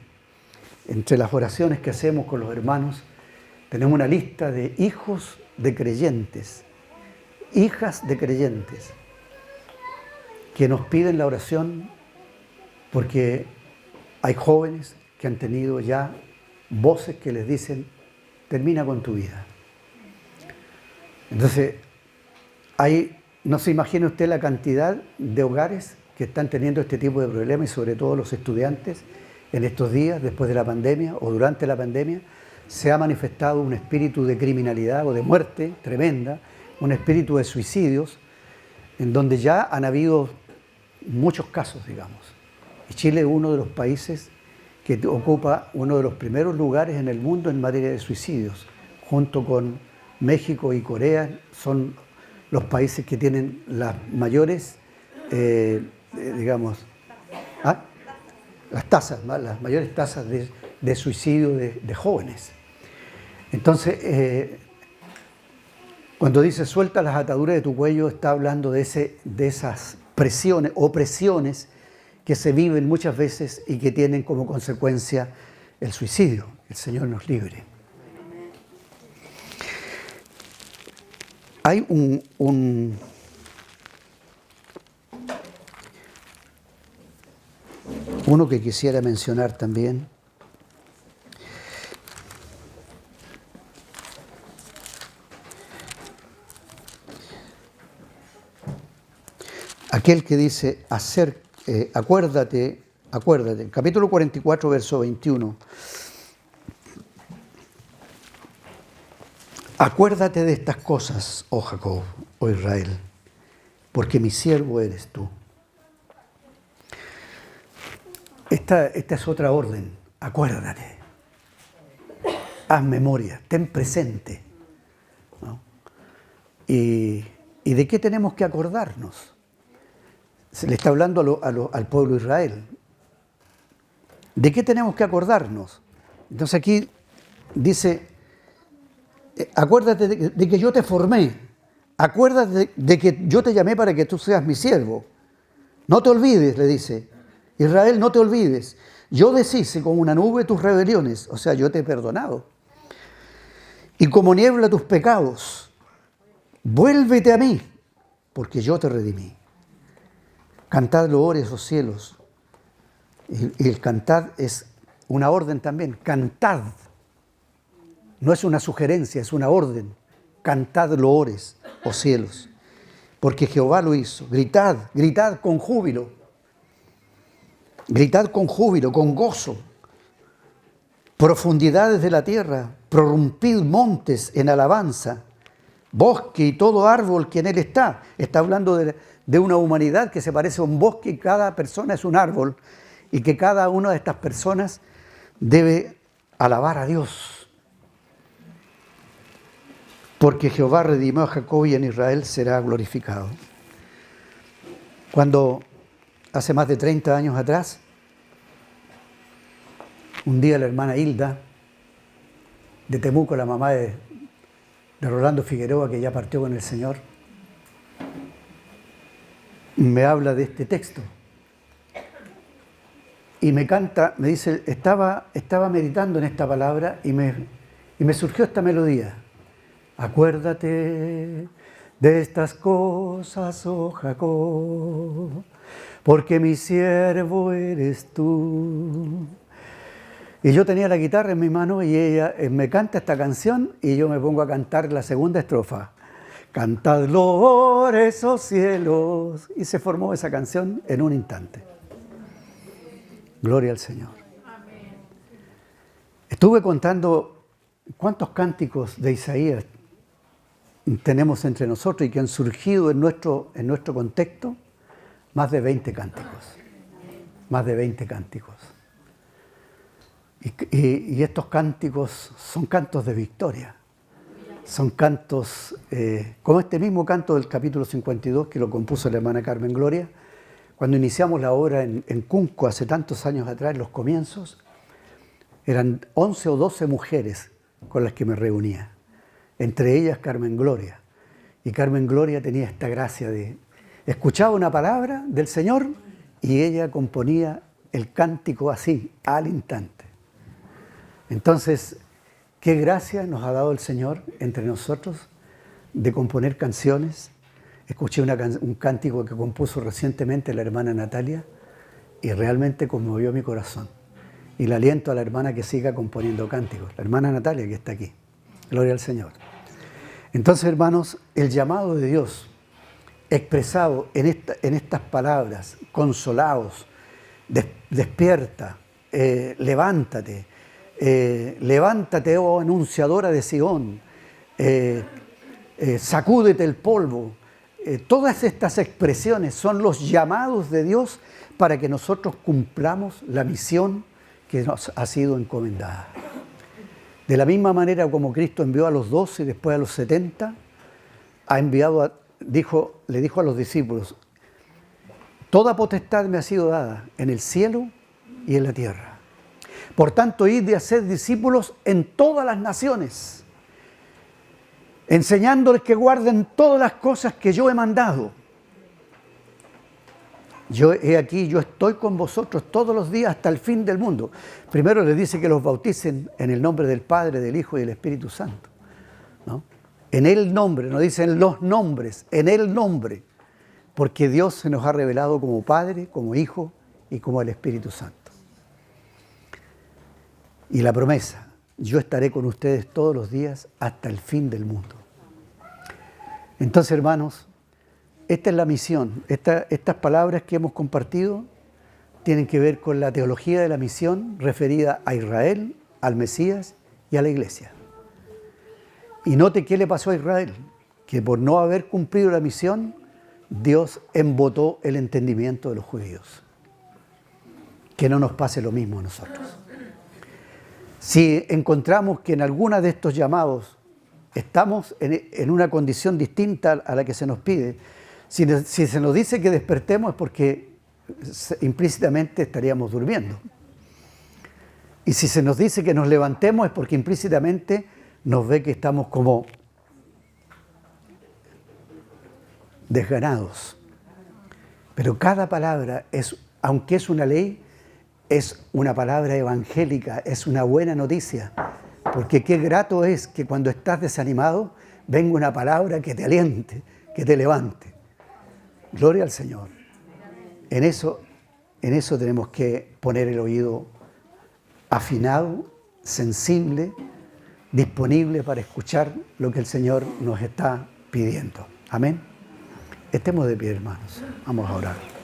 Entre las oraciones que hacemos con los hermanos, tenemos una lista de hijos de creyentes, hijas de creyentes, que nos piden la oración porque hay jóvenes que han tenido ya voces que les dicen: termina con tu vida. Entonces, no se imagina usted la cantidad de hogares que están teniendo este tipo de problemas, y sobre todo los estudiantes en estos días, después de la pandemia o durante la pandemia, se ha manifestado un espíritu de criminalidad o de muerte tremenda, un espíritu de suicidios, en donde ya han habido muchos casos, digamos. Y Chile es uno de los países que ocupa uno de los primeros lugares en el mundo en materia de suicidios, junto con México y Corea, son los países que tienen las mayores, digamos, las mayores tasas de suicidio de jóvenes. Entonces, cuando dice suelta las ataduras de tu cuello, está hablando de esas presiones, opresiones que se viven muchas veces y que tienen como consecuencia el suicidio. El Señor nos libre. Hay uno que quisiera mencionar también. Aquel que dice, acuérdate, capítulo 44, verso 21. Acuérdate de estas cosas, oh Jacob, oh Israel, porque mi siervo eres tú. Esta es otra orden, acuérdate, haz memoria, ten presente, ¿no? ¿Y de qué tenemos que acordarnos? Se le está hablando al pueblo de Israel. ¿De qué tenemos que acordarnos? Entonces aquí dice, acuérdate de que yo te formé, acuérdate de que yo te llamé para que tú seas mi siervo. No te olvides, le dice, Israel, no te olvides. Yo deshice como una nube tus rebeliones, o sea, yo te he perdonado. Y como niebla tus pecados, vuélvete a mí, porque yo te redimí. Cantad loores, oh cielos. Y el cantad es una orden también. Cantad. No es una sugerencia, es una orden. Cantad loores, oh cielos. Porque Jehová lo hizo. Gritad, gritad con júbilo. Gritad con júbilo, con gozo. Profundidades de la tierra, prorrumpid montes en alabanza. Bosque y todo árbol que en él está. Está hablando de una humanidad que se parece a un bosque y cada persona es un árbol y que cada una de estas personas debe alabar a Dios. Porque Jehová redimió a Jacob y en Israel será glorificado. Cuando hace más de 30 años atrás, un día la hermana Hilda de Temuco, la mamá de Rolando Figueroa, que ya partió con el Señor, me habla de este texto y me canta, me dice, estaba meditando en esta palabra y me surgió esta melodía. Acuérdate de estas cosas, oh Jacob, porque mi siervo eres tú. Y yo tenía la guitarra en mi mano y ella me canta esta canción y yo me pongo a cantar la segunda estrofa. Cantad loores, oh cielos. Y se formó esa canción en un instante. Gloria al Señor. Amén. Estuve contando cuántos cánticos de Isaías tenemos entre nosotros y que han surgido en nuestro contexto. Más de 20 cánticos. Más de 20 cánticos. Y estos cánticos son cantos de victoria. Son cantos, como este mismo canto del capítulo 52 que lo compuso la hermana Carmen Gloria, cuando iniciamos la obra en Cunco hace tantos años atrás, en los comienzos, eran 11 o 12 mujeres con las que me reunía, entre ellas Carmen Gloria. Y Carmen Gloria tenía esta gracia de, escuchaba una palabra del Señor y ella componía el cántico así, al instante. Entonces, qué gracia nos ha dado el Señor entre nosotros de componer canciones. Escuché un cántico que compuso recientemente la hermana Natalia y realmente conmovió mi corazón. Y le aliento a la hermana que siga componiendo cánticos, la hermana Natalia que está aquí. Gloria al Señor. Entonces, hermanos, el llamado de Dios expresado en estas palabras, consolaos, despierta, levántate, levántate, oh anunciadora de Sión, sacúdete el polvo, todas estas expresiones son los llamados de Dios para que nosotros cumplamos la misión que nos ha sido encomendada. De la misma manera como Cristo envió a los 12 y después a los 70, le dijo a los discípulos: toda potestad me ha sido dada en el cielo y en la tierra. Por tanto, id y haced discípulos en todas las naciones, enseñándoles que guarden todas las cosas que yo he mandado. Yo estoy con vosotros todos los días hasta el fin del mundo. Primero les dice que los bauticen en el nombre del Padre, del Hijo y del Espíritu Santo, ¿no? En el nombre, no dicen los nombres, en el nombre, porque Dios se nos ha revelado como Padre, como Hijo y como el Espíritu Santo. Y la promesa: yo estaré con ustedes todos los días hasta el fin del mundo. Entonces, hermanos, esta es la misión. Estas palabras que hemos compartido tienen que ver con la teología de la misión referida a Israel, al Mesías y a la iglesia. Y note qué le pasó a Israel, que por no haber cumplido la misión, Dios embotó el entendimiento de los judíos. Que no nos pase lo mismo a nosotros. Si encontramos que en alguna de estos llamados estamos en una condición distinta a la que se nos pide, si se nos dice que despertemos es porque implícitamente estaríamos durmiendo. Y si se nos dice que nos levantemos es porque implícitamente nos ve que estamos como desganados. Pero cada palabra, aunque es una ley, es una palabra evangélica, es una buena noticia. Porque qué grato es que cuando estás desanimado venga una palabra que te aliente, que te levante. Gloria al Señor. En eso tenemos que poner el oído afinado, sensible, disponible para escuchar lo que el Señor nos está pidiendo. Amén. Estemos de pie, hermanos. Vamos a orar.